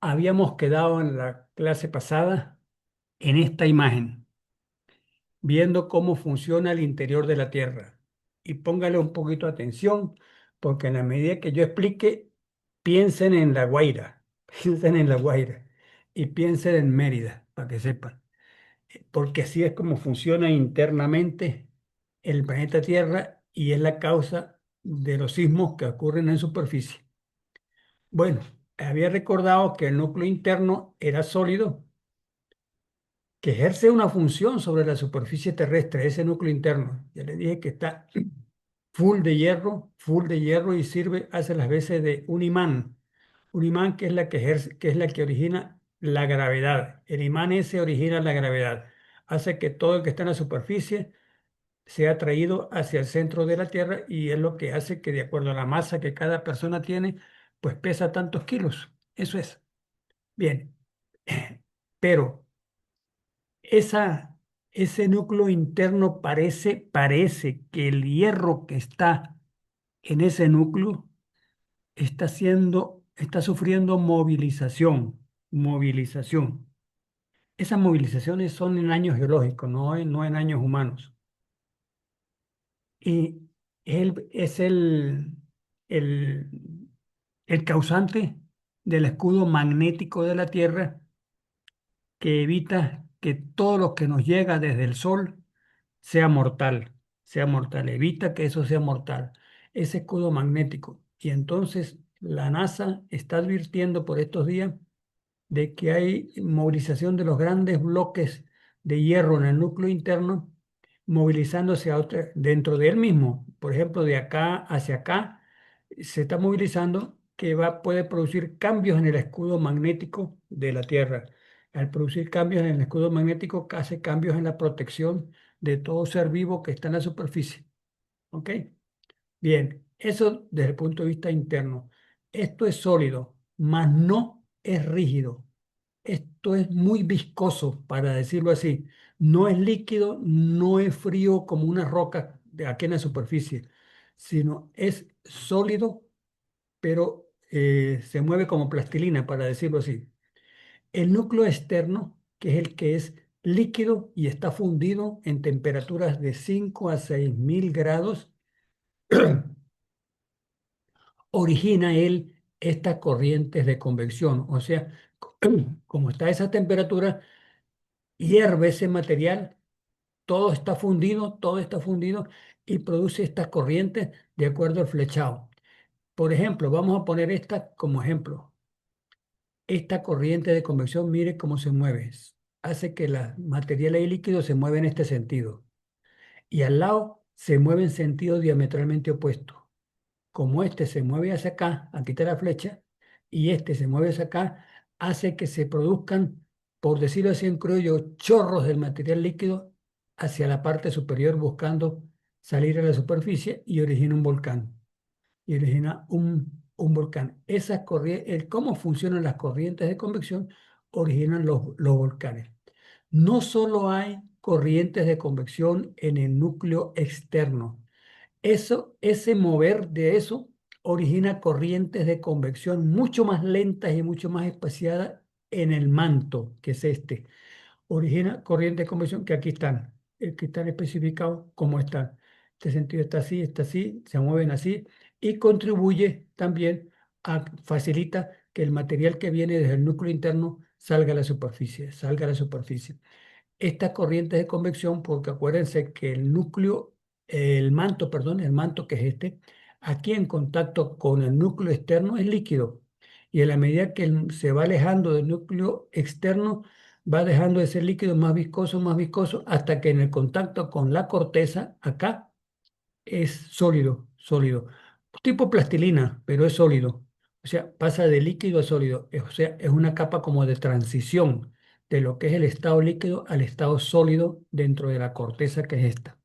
Habíamos quedado en la clase pasada en esta imagen, viendo cómo funciona el interior de la Tierra. Y póngale un poquito de atención, porque en la medida que yo explique, piensen en La Guaira, piensen en La Guaira y piensen en Mérida, para que sepan. Porque así es como funciona internamente el planeta Tierra y es la causa de los sismos que ocurren en superficie. Bueno, había recordado que el núcleo interno era sólido, que ejerce una función sobre la superficie terrestre, ese núcleo interno. Ya le dije que está full de hierro y sirve, hace las veces de un imán que es la que ejerce, que es la que origina la gravedad. El imán ese origina la gravedad, hace que todo el que está en la superficie sea atraído hacia el centro de la Tierra y es lo que hace que de acuerdo a la masa que cada persona tiene, pues pesa tantos kilos. Eso es. Bien, pero esa, ese núcleo interno parece que el hierro que está en ese núcleo está sufriendo movilización. Esas movilizaciones son en años geológicos, no en años humanos. Y él es el, el causante del escudo magnético de la Tierra que evita que todo lo que nos llega desde el Sol sea mortal, evita que eso sea mortal, ese escudo magnético. Y entonces la NASA está advirtiendo por estos días de que hay movilización de los grandes bloques de hierro en el núcleo interno, movilizándose dentro de él mismo. Por ejemplo, de acá hacia acá se está movilizando que puede producir cambios en el escudo magnético de la Tierra. Al producir cambios en el escudo magnético, hace cambios en la protección de todo ser vivo que está en la superficie. ¿Ok? Bien, eso desde el punto de vista interno. Esto es sólido, mas no es rígido. Esto es muy viscoso, para decirlo así. No es líquido, no es frío como una roca de aquí en la superficie, sino es sólido, pero se mueve como plastilina, para decirlo así. El núcleo externo, que es el que es líquido y está fundido en temperaturas de 5 a 6.000 grados, origina él estas corrientes de convección. O sea, como está a esa temperatura, hierve ese material, todo está fundido y produce estas corrientes de acuerdo al flechado. Por ejemplo, vamos a poner esta como ejemplo. Esta corriente de convección, mire cómo se mueve. Hace que los materiales líquidos se muevan en este sentido. Y al lado se mueve en sentido diametralmente opuesto. Como este se mueve hacia acá, aquí está la flecha, y este se mueve hacia acá, hace que se produzcan, por decirlo así en criollo, chorros del material líquido hacia la parte superior buscando salir a la superficie y origina un volcán. Y origina un volcán. Cómo funcionan las corrientes de convección originan los volcanes. No solo hay corrientes de convección en el núcleo externo, ese mover de eso origina corrientes de convección mucho más lentas y mucho más espaciadas en el manto, que es este. Origina corrientes de convección que que están especificados como están. Este sentido está así, se mueven así y contribuye también facilita que el material que viene desde el núcleo interno salga a la superficie. Estas corrientes de convección, porque acuérdense que el manto que es este, aquí en contacto con el núcleo externo es líquido. Y en la medida que se va alejando del núcleo externo, va dejando de ser líquido más viscoso, hasta que en el contacto con la corteza, acá, es sólido. Tipo plastilina, pero es sólido. O sea, pasa de líquido a sólido. O sea, es una capa como de transición de lo que es el estado líquido al estado sólido dentro de la corteza que es esta.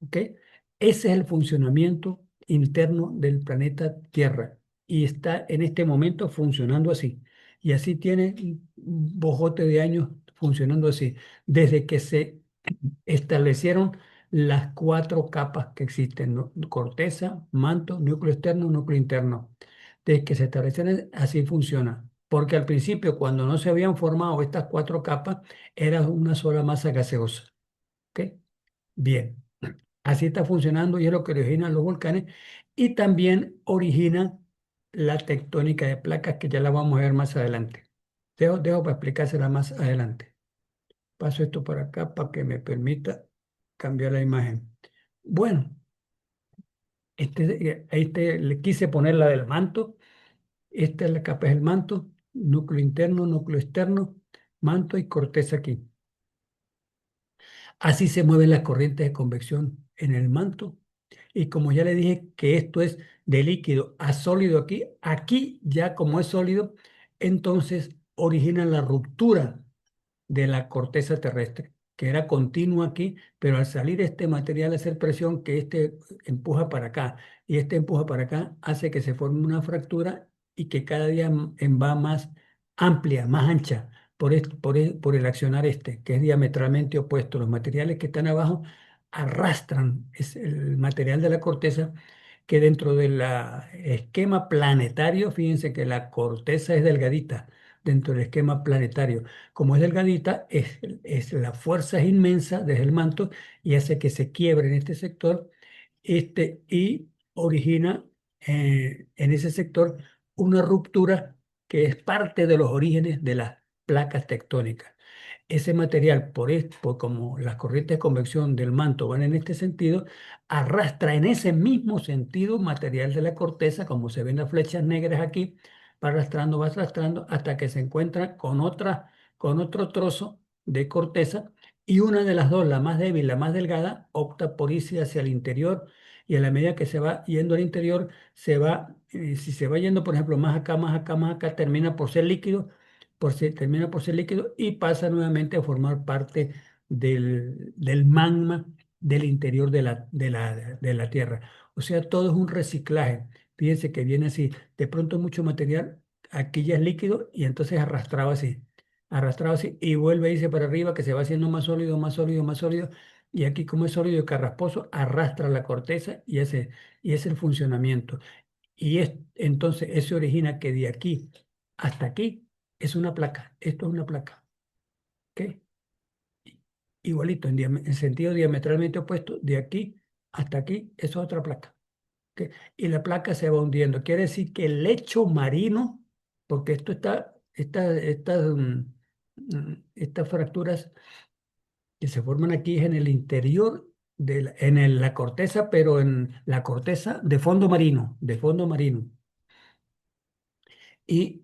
¿Ok? Ese es el funcionamiento interno del planeta Tierra y está en este momento funcionando así. Y así tiene un bojote de años funcionando así, desde que se establecieron las cuatro capas que existen, ¿no? Corteza, manto, núcleo externo, núcleo interno. Desde que se establecieron, así funciona. porque al principio, cuando no se habían formado estas cuatro capas, era una sola masa gaseosa. ¿Ok? Bien, así está funcionando y es lo que origina los volcanes y también origina la tectónica de placas que ya la vamos a ver más adelante. Dejo para explicársela más adelante. Paso esto para acá para que me permita cambiar la imagen. Bueno, le quise poner la del manto. Esta es la capa del manto, núcleo interno, núcleo externo, manto y corteza aquí. Así se mueven las corrientes de convección en el manto. Y como ya le dije que esto es de líquido a sólido aquí, aquí ya como es sólido, entonces origina la ruptura de la corteza terrestre, que era continua aquí, pero al salir este material a hacer presión, que este empuja para acá y este empuja para acá, hace que se forme una fractura y que cada día va más amplia, más ancha, por el accionar este, que es diametralmente opuesto. Los materiales que están abajo arrastran el material de la corteza que dentro del esquema planetario, fíjense que la corteza es delgadita dentro del esquema planetario. Como es delgadita, la fuerza es inmensa desde el manto y hace que se quiebre en este sector y origina en ese sector una ruptura que es parte de los orígenes de las placas tectónicas. Ese material, por como las corrientes de convección del manto van en este sentido, arrastra en ese mismo sentido material de la corteza, como se ven las flechas negras aquí, va arrastrando hasta que se encuentra con otro trozo de corteza y una de las dos, la más débil, la más delgada, opta por irse hacia el interior y a la medida que se va yendo al interior, si se va yendo, por ejemplo, más acá, más acá, más acá, termina por ser líquido termina por ser líquido y pasa nuevamente a formar parte del magma del interior de la Tierra. O sea, todo es un reciclaje. Fíjense que viene así, de pronto mucho material, aquí ya es líquido y entonces arrastrado así y vuelve a irse para arriba que se va haciendo más sólido, más sólido, más sólido. Y aquí como es sólido y carrasposo, arrastra la corteza y es el funcionamiento. Entonces eso origina que de aquí hasta aquí es una placa. Esto es una placa. ¿Ok? Igualito, en sentido diametralmente opuesto, de aquí hasta aquí, eso es otra placa. ¿Ok? Y la placa se va hundiendo. Quiere decir que el lecho marino, porque estas fracturas que se forman aquí es en el interior la corteza, pero en la corteza de fondo marino. Y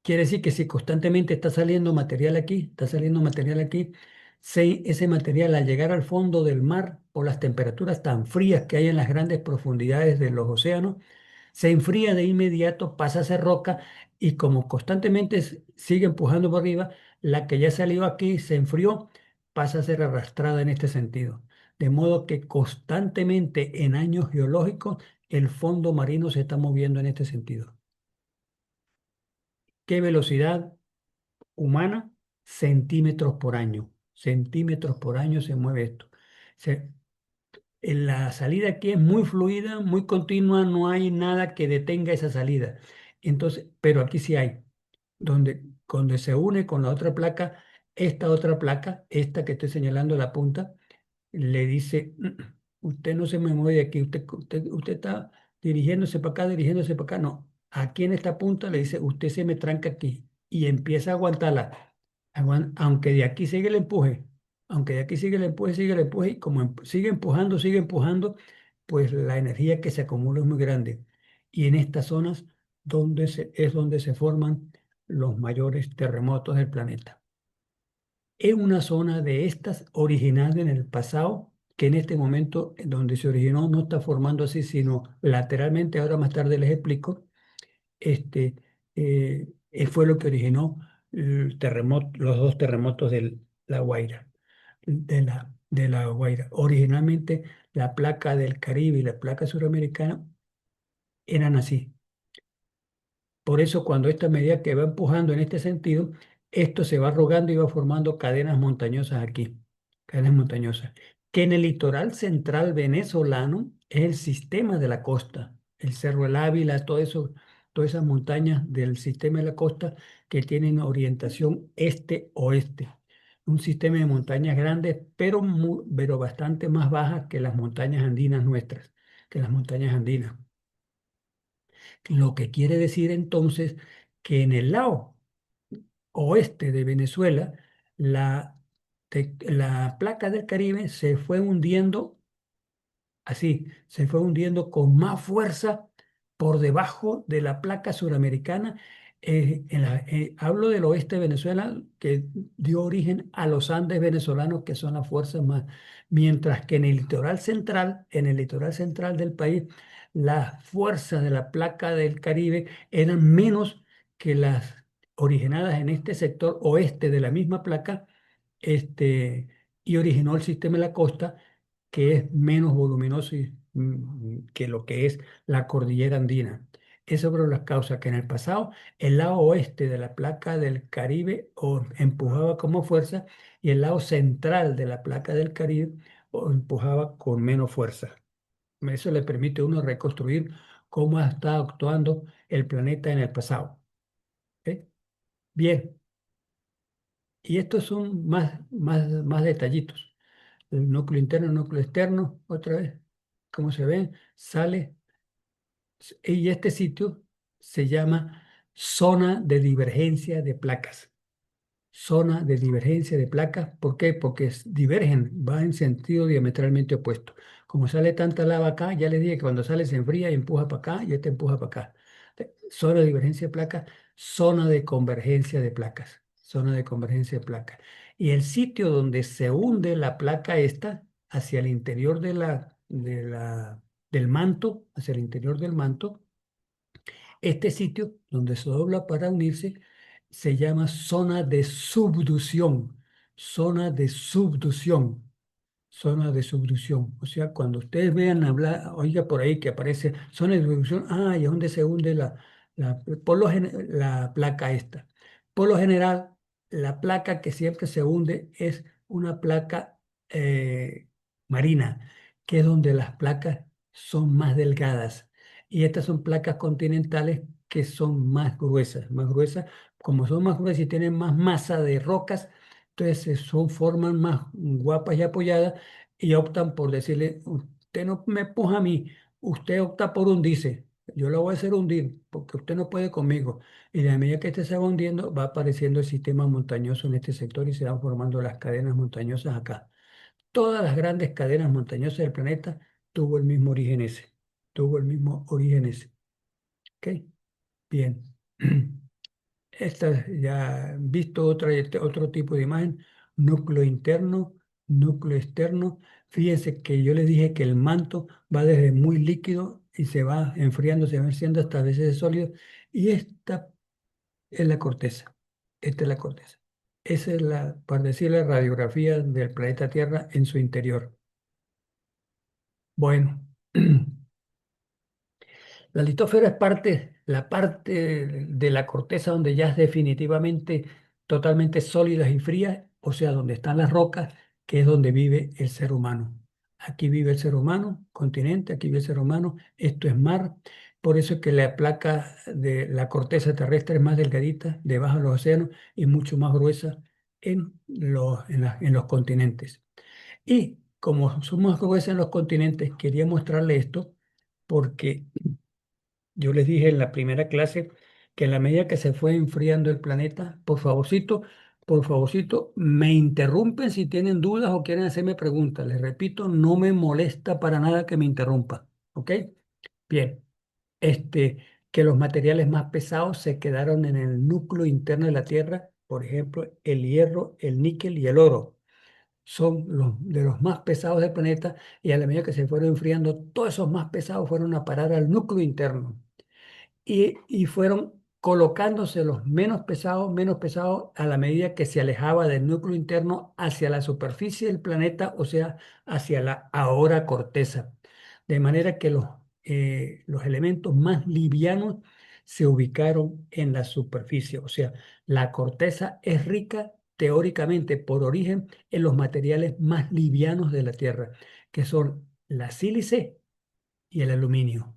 quiere decir que si constantemente está saliendo material aquí, ese material al llegar al fondo del mar, por las temperaturas tan frías que hay en las grandes profundidades de los océanos, se enfría de inmediato, pasa a ser roca y como constantemente sigue empujando por arriba, la que ya salió aquí se enfrió, pasa a ser arrastrada en este sentido. De modo que constantemente en años geológicos el fondo marino se está moviendo en este sentido. ¿Qué velocidad humana? Centímetros por año. Centímetros por año se mueve esto. Se- la salida aquí es muy fluida, muy continua, no hay nada que detenga esa salida. Entonces, pero aquí sí hay, donde cuando se une con la otra placa, esta otra placa, esta que estoy señalando la punta, le dice, usted no se me mueve de aquí, usted está dirigiéndose para acá, no, aquí en esta punta le dice, usted se me tranca aquí y empieza a aguantarla, aunque de aquí sigue el empuje, aunque de aquí sigue el empuje y como sigue empujando, pues la energía que se acumula es muy grande y en estas zonas es donde se forman los mayores terremotos del planeta. Es una zona de estas original en el pasado, que en este momento donde se originó no está formando así, sino lateralmente. Ahora más tarde les explico. Este, fue lo que originó los dos terremotos de La Guaira, de La Guaira. Originalmente la placa del Caribe y la placa suramericana eran así. Por eso, cuando esta medida que va empujando en este sentido, esto se va arrugando y va formando cadenas montañosas aquí, cadenas montañosas, que en el litoral central venezolano es el sistema de la costa, el Cerro El Ávila, todo eso, todas esas montañas del sistema de la costa que tienen orientación este-oeste. Un sistema de montañas grandes, pero bastante más bajas que las montañas andinas nuestras, que las montañas andinas. Lo que quiere decir entonces que en el lado oeste de Venezuela, la placa del Caribe se fue hundiendo así, se fue hundiendo con más fuerza por debajo de la placa suramericana. Hablo del oeste de Venezuela, que dio origen a los Andes venezolanos, que son las fuerzas más, mientras que en el litoral central del país, las fuerzas de la placa del Caribe eran menos que las originadas en este sector oeste de la misma placa, y originó el sistema de la costa, que es menos voluminoso que lo que es la cordillera andina. Es sobre las causas que en el pasado el lado oeste de la placa del Caribe empujaba como fuerza y el lado central de la placa del Caribe empujaba con menos fuerza. Eso le permite a uno reconstruir cómo ha estado actuando el planeta en el pasado. ¿Ok? Bien, y estos son más detallitos. El núcleo interno, el núcleo externo, otra vez, como se ven, sale. Y este sitio se llama zona de divergencia de placas. Zona de divergencia de placas. ¿Por qué? Porque divergen, va en sentido diametralmente opuesto. Como sale tanta lava acá, ya les dije que cuando sale se enfría y empuja para acá y este empuja para acá. Zona de divergencia de placas, zona de convergencia de placas. Zona de convergencia de placas. Y el sitio donde se hunde la placa esta hacia el interior del manto, hacia el interior del manto, este sitio donde se dobla para unirse se llama zona de subducción. Zona de subducción. Zona de subducción. O sea, cuando ustedes vean hablar, oiga por ahí que aparece zona de subducción, ¿y a dónde se hunde la placa esta? Por lo general, la placa que siempre se hunde es una placa marina, que es donde las placas son más delgadas. Y estas son placas continentales que son más gruesas, más gruesas. Como son más gruesas y tienen más masa de rocas, entonces forman más guapas y apoyadas y optan por decirle, usted no me puja a mí, usted opta por hundirse, yo lo voy a hacer hundir porque usted no puede conmigo. Y a medida que este se va hundiendo, va apareciendo el sistema montañoso en este sector y se van formando las cadenas montañosas acá. Todas las grandes cadenas montañosas del planeta tuvo el mismo origen ese, tuvo el mismo origen ese. ¿Ok? Bien. Esta ya visto otro tipo de imagen, núcleo interno, núcleo externo. Fíjense que yo les dije que el manto va desde muy líquido y se va enfriando hasta a veces sólido. Y esta es la corteza. Esta es la corteza. Esa es por decir, la radiografía del planeta Tierra en su interior. Bueno. La litósfera es la parte de la corteza donde ya es definitivamente totalmente sólidas y frías, o sea, donde están las rocas, que es donde vive el ser humano. Aquí vive el ser humano, continente, aquí vive el ser humano, esto es mar, por eso es que la placa de la corteza terrestre es más delgadita debajo de los océanos y mucho más gruesa en los continentes. Y como son más gruesas en los continentes, quería mostrarle esto porque yo les dije en la primera clase que en la medida que se fue enfriando el planeta, por favorcito, me interrumpen si tienen dudas o quieren hacerme preguntas. Les repito, no me molesta para nada que me interrumpa. ¿Ok? Bien. Este, que los materiales más pesados se quedaron en el núcleo interno de la Tierra, por ejemplo, el hierro, el níquel y el oro. Son de los más pesados del planeta y a la medida que se fueron enfriando, todos esos más pesados fueron a parar al núcleo interno y fueron colocándose los menos pesados a la medida que se alejaba del núcleo interno hacia la superficie del planeta, o sea, hacia la ahora corteza. De manera que los elementos más livianos se ubicaron en la superficie, o sea, la corteza es rica teóricamente por origen en los materiales más livianos de la Tierra, que son la sílice y el aluminio.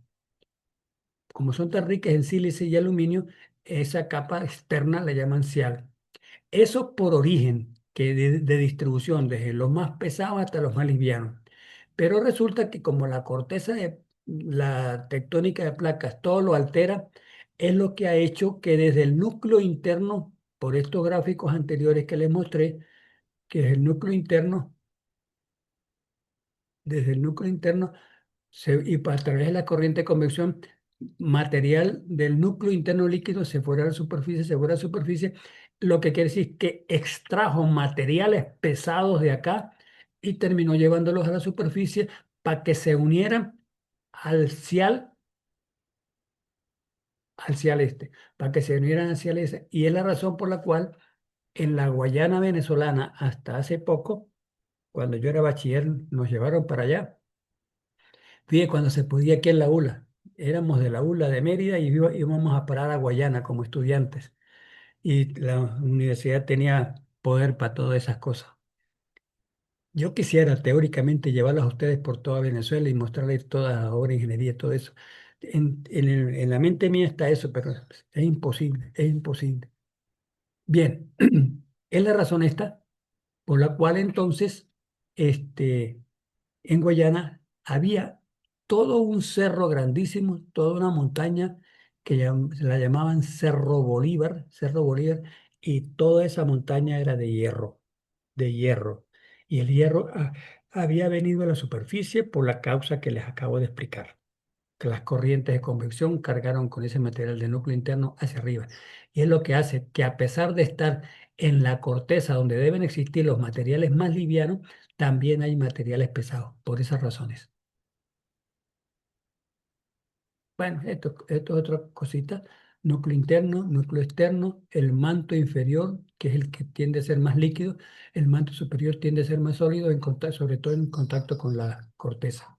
como son tan ricas en sílice y aluminio, esa capa externa la llaman cial. Eso por origen, que de distribución, desde los más pesados hasta los más livianos. Pero resulta que como la corteza de la tectónica de placas todo lo altera, es lo que ha hecho que desde el núcleo interno, por estos gráficos anteriores que les mostré, que desde el núcleo interno, desde el núcleo interno a través de la corriente de convección, material del núcleo interno líquido se fuera a la superficie, lo que quiere decir que extrajo materiales pesados de acá y terminó llevándolos a la superficie para que se unieran al cial, al cial este, para que se unieran al cial este. Y es la razón por la cual en la Guayana venezolana, hasta hace poco, cuando yo era bachiller, nos llevaron para allá. Fíjate, cuando se podía aquí en la ULA. Éramos de la ULA de Mérida y íbamos a parar a Guayana como estudiantes. Y la universidad tenía poder para todas esas cosas. Yo quisiera teóricamente llevarlas a ustedes por toda Venezuela y mostrarles toda la obra de ingeniería, todo eso. En la mente mía está eso, pero es imposible, es imposible. Bien, es la razón esta por la cual entonces este, en Guayana había todo un cerro grandísimo, toda una montaña que la llamaban Cerro Bolívar, y toda esa montaña era de hierro, de hierro. Y el hierro había venido a la superficie por la causa que les acabo de explicar, que las corrientes de convección cargaron con ese material de núcleo interno hacia arriba. Y es lo que hace que a pesar de estar en la corteza donde deben existir los materiales más livianos, también hay materiales pesados, por esas razones. Bueno, esto es otra cosita. Núcleo interno, núcleo externo, el manto inferior, que es el que tiende a ser más líquido, el manto superior tiende a ser más sólido, sobre todo en contacto con la corteza.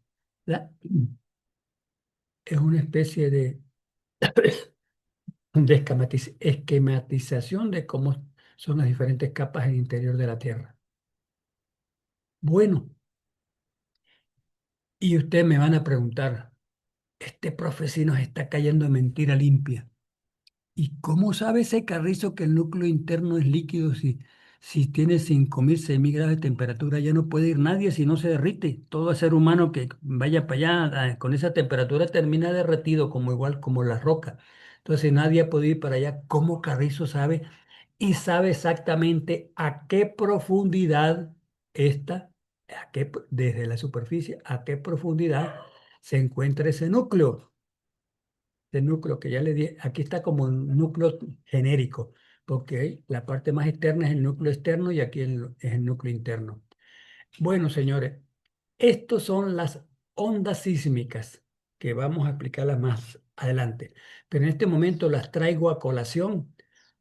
Es una especie de esquematización de cómo son las diferentes capas en el interior de la Tierra. Bueno, y ustedes me van a preguntar, este profe sí nos está cayendo mentira limpia. ¿Y cómo sabe ese carrizo que el núcleo interno es líquido si tiene 5.000, 6.000 grados de temperatura? Ya no puede ir nadie si no se derrite. Todo ser humano que vaya para allá con esa temperatura termina derretido como igual como la roca. Entonces nadie ha podido ir para allá. ¿Cómo Carrizo sabe? Y sabe exactamente a qué profundidad está, desde la superficie, a qué profundidad se encuentra ese núcleo del núcleo que ya le di, aquí está como un núcleo genérico, porque la parte más externa es el núcleo externo y aquí es el núcleo interno. Bueno, señores, estos son las ondas sísmicas que vamos a explicarlas más adelante, pero en este momento las traigo a colación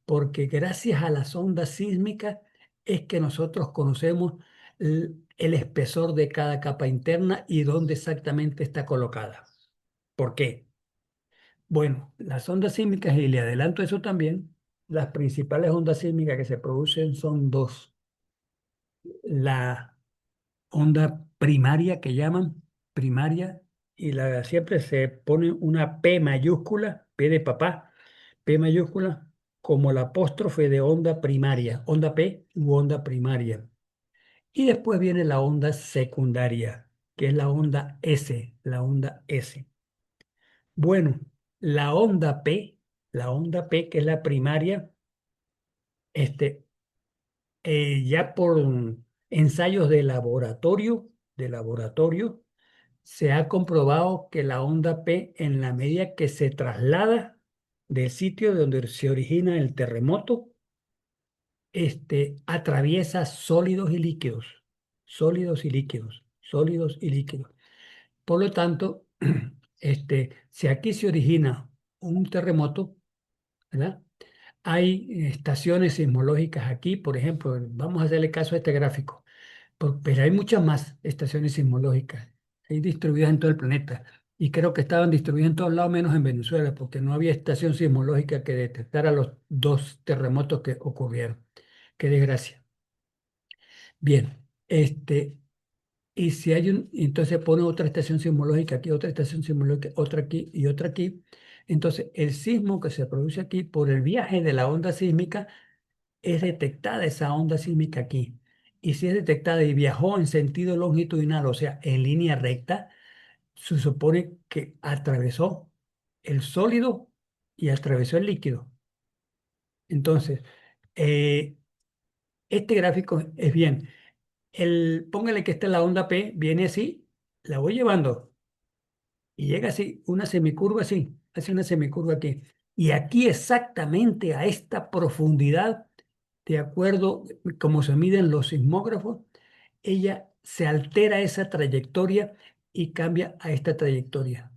porque gracias a las ondas sísmicas es que nosotros conocemos el espesor de cada capa interna y dónde exactamente está colocada. ¿Por qué? Bueno, las ondas sísmicas, y le adelanto eso también, las principales ondas sísmicas que se producen son dos. La onda primaria que llaman primaria, y siempre se pone una P mayúscula, P de papá, P mayúscula, como la apóstrofe de onda primaria, onda P u onda primaria. Y después viene la onda secundaria, que es la onda S. Bueno, la onda P, que es la primaria, este, ya por ensayos de laboratorio, se ha comprobado que la onda P, en la medida que se traslada del sitio donde se origina el terremoto, atraviesa sólidos y líquidos, sólidos y líquidos, sólidos y líquidos. Por lo tanto, si aquí se origina un terremoto, ¿verdad? Hay estaciones sismológicas aquí, por ejemplo, vamos a hacerle caso a este gráfico, pero hay muchas más estaciones sismológicas, hay distribuidas en todo el planeta, y creo que estaban distribuidas en todos lados menos en Venezuela, porque no había estación sismológica que detectara los dos terremotos que ocurrieron. Qué desgracia. Bien, y si hay entonces pone otra estación sismológica aquí, otra estación sismológica, otra aquí y otra aquí. Entonces, el sismo que se produce aquí por el viaje de la onda sísmica es detectada esa onda sísmica aquí. Y si es detectada y viajó en sentido longitudinal, o sea, en línea recta, se supone que atravesó el sólido y atravesó el líquido. Entonces, eh, este gráfico es bien. Póngale que esta es la onda P, viene así, la voy llevando y llega así, una semicurva así, hace una semicurva aquí. Y aquí exactamente a esta profundidad, de acuerdo como se miden los sismógrafos, ella se altera esa trayectoria y cambia a esta trayectoria.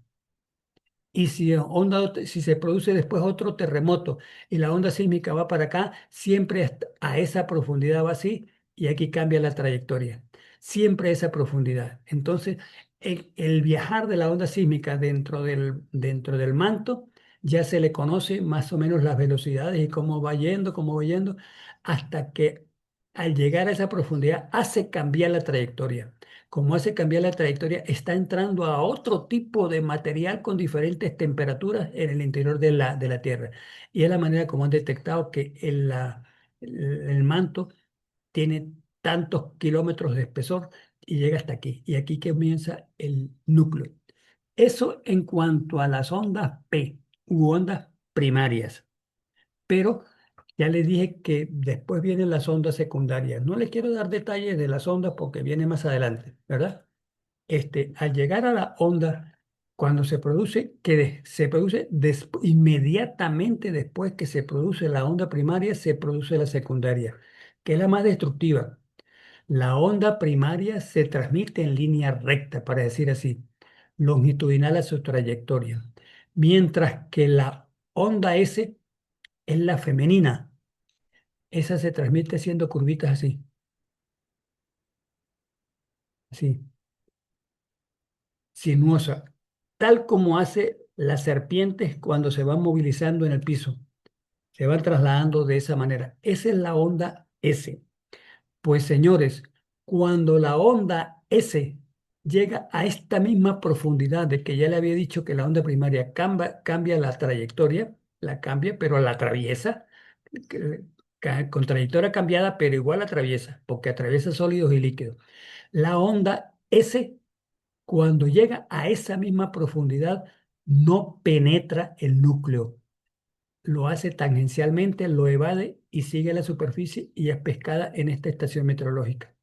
Y si se produce después otro terremoto y la onda sísmica va para acá, siempre a esa profundidad va así y aquí cambia la trayectoria. Siempre a esa profundidad. Entonces, el viajar de la onda sísmica dentro del manto ya se le conoce más o menos las velocidades y cómo va yendo, hasta que al llegar a esa profundidad hace cambiar la trayectoria. Como hace cambiar la trayectoria, está entrando a otro tipo de material con diferentes temperaturas en el interior de la Tierra. Y es la manera como han detectado que el manto tiene tantos kilómetros de espesor y llega hasta aquí. Y aquí comienza el núcleo. Eso en cuanto a las ondas P u ondas primarias. Pero ya les dije que después vienen las ondas secundarias. No les quiero dar detalles de las ondas porque viene más adelante, ¿verdad? Al llegar a la onda, cuando se produce, se produce inmediatamente después que se produce la onda primaria, se produce la secundaria, que es la más destructiva. La onda primaria se transmite en línea recta, para decir así, longitudinal a su trayectoria, mientras que la onda S es la femenina. Esa se transmite haciendo curvitas así, así, sinuosa, tal como hace las serpientes cuando se van movilizando en el piso, se van trasladando de esa manera. Esa es la onda S. Pues señores, cuando la onda S llega a esta misma profundidad de que ya le había dicho que la onda primaria cambia la trayectoria, la cambia, pero la atraviesa, que- con trayectoria cambiada, pero igual atraviesa, porque atraviesa sólidos y líquidos. La onda S, cuando llega a esa misma profundidad, no penetra el núcleo, lo hace tangencialmente, lo evade y sigue la superficie y es pescada en esta estación meteorológica.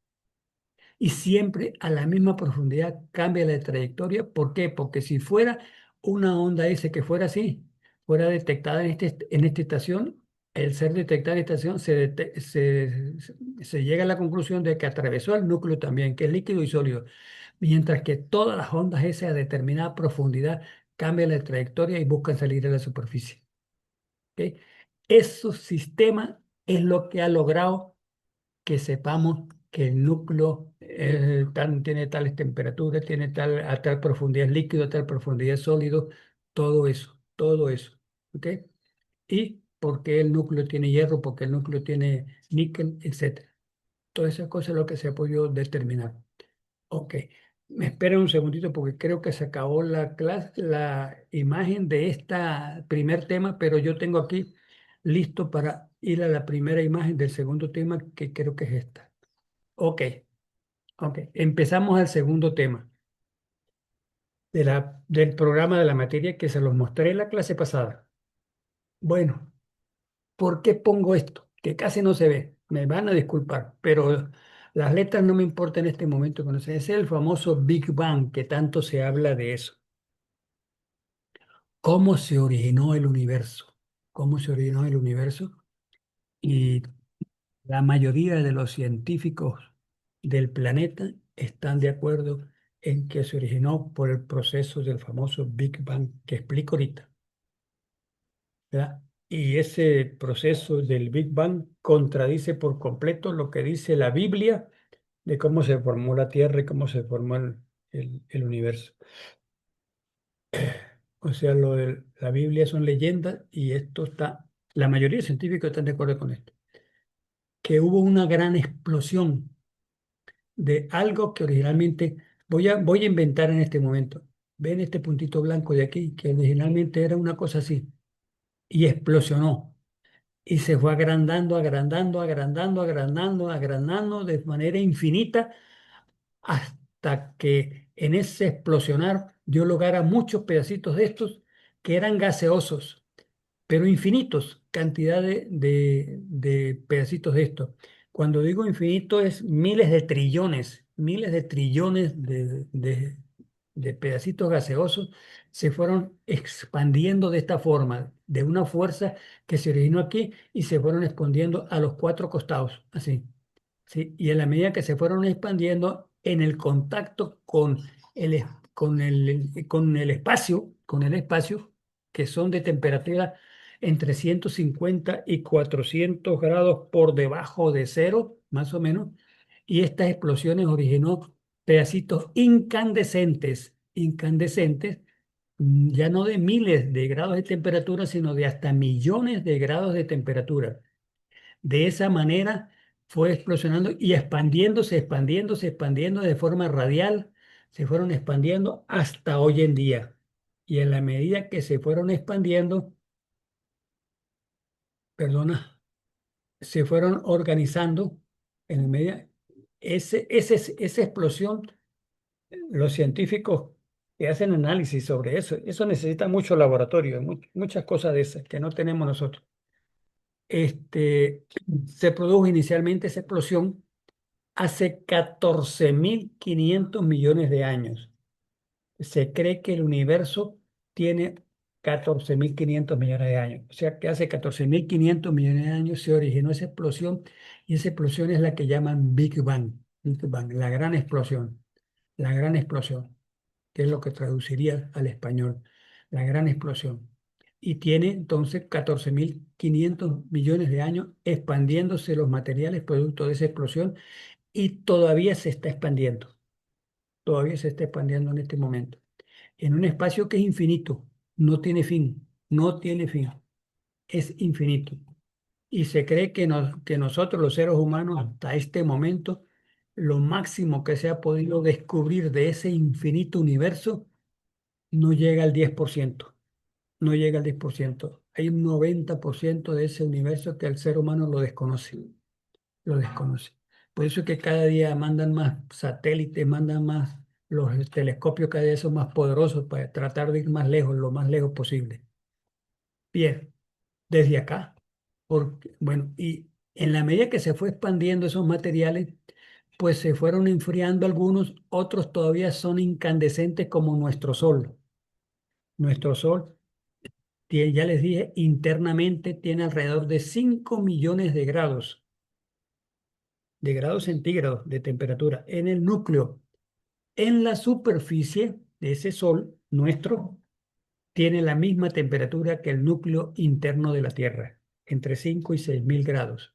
Y siempre a la misma profundidad cambia la trayectoria. ¿Por qué? Porque si fuera una onda S que fuera así, fuera detectada en esta estación, el ser detectada en esta estación se llega a la conclusión de que atravesó el núcleo también, que es líquido y sólido, mientras que todas las ondas S a determinada profundidad cambian la trayectoria y buscan salir a la superficie. ¿Ok? Ese sistema es lo que ha logrado que sepamos que el núcleo tiene tales temperaturas, tiene a tal profundidad líquido, a tal profundidad sólido, todo eso. ¿Ok? Y por qué el núcleo tiene hierro, porque el núcleo tiene níquel, etcétera. Todas esas cosas es lo que se ha podido determinar. Ok, me espera un segundito porque creo que se acabó la clase, la imagen de este primer tema, pero yo tengo aquí listo para ir a la primera imagen del segundo tema, que creo que es esta. Ok, ok. Empezamos al segundo tema del programa de la materia que se los mostré en la clase pasada. Bueno, ¿por qué pongo esto? Que casi no se ve. Me van a disculpar, pero las letras no me importan en este momento conocer. Es el famoso Big Bang, que tanto se habla de eso. ¿Cómo se originó el universo? ¿Cómo se originó el universo? Y la mayoría de los científicos del planeta están de acuerdo en que se originó por el proceso del famoso Big Bang que explico ahorita, ¿verdad? Y ese proceso del Big Bang contradice por completo lo que dice la Biblia de cómo se formó la Tierra y cómo se formó el universo. O sea, la Biblia son leyendas y la mayoría de científicos están de acuerdo con esto, que hubo una gran explosión de algo que originalmente voy a inventar en este momento. ven este puntito blanco de aquí, que originalmente era una cosa así, y explosionó. Y se fue agrandando, agrandando, agrandando, agrandando, agrandando de manera infinita hasta que en ese explosionar dio lugar a muchos pedacitos de estos que eran gaseosos, pero infinitos, cantidad de pedacitos de esto. Cuando digo infinito es miles de trillones de pedacitos gaseosos se fueron expandiendo de esta forma, de una fuerza que se originó aquí y se fueron expandiendo a los cuatro costados, así. ¿Sí? Y en la medida que se fueron expandiendo en el contacto el, es- con el espacio, que son de temperatura entre 150 y 400 grados por debajo de cero, más o menos, y estas explosiones originó pedacitos incandescentes, incandescentes, ya no de miles de grados de temperatura, sino de hasta millones de grados de temperatura. De esa manera fue explosionando y expandiéndose, expandiéndose, expandiendo de forma radial, se fueron expandiendo hasta hoy en día. Y en la medida que se fueron expandiendo, perdona, se fueron organizando en la medida, esa explosión, los científicos que hacen análisis sobre eso necesita mucho laboratorio, muchas cosas de esas que no tenemos nosotros. Se produjo inicialmente esa explosión hace 14.500 millones de años. Se cree que el universo tiene 14.500 millones de años. O sea que hace 14.500 millones de años se originó esa explosión y esa explosión es la que llaman Big Bang. Big Bang, la gran explosión, que es lo que traduciría al español, la gran explosión. Y tiene entonces 14.500 millones de años expandiéndose los materiales producto de esa explosión y todavía se está expandiendo en este momento, en un espacio que es infinito, no tiene fin, no tiene fin, es infinito. Y se cree que nosotros los seres humanos hasta este momento, lo máximo que se ha podido descubrir de ese infinito universo no llega al 10%, no llega al 10%. Hay un 90% de ese universo que el ser humano lo desconoce. Por eso es que cada día mandan más satélites, mandan más, los telescopios cada día son más poderosos para tratar de ir más lejos, lo más lejos posible. Bien, desde acá, bueno, y en la medida que se fue expandiendo esos materiales, pues se fueron enfriando algunos, otros todavía son incandescentes como nuestro Sol. Nuestro Sol, ya les dije, internamente tiene alrededor de 5 millones de grados centígrados de temperatura en el núcleo. En la superficie de ese Sol nuestro tiene la misma temperatura que el núcleo interno de la Tierra, entre 5 y 6.000 grados.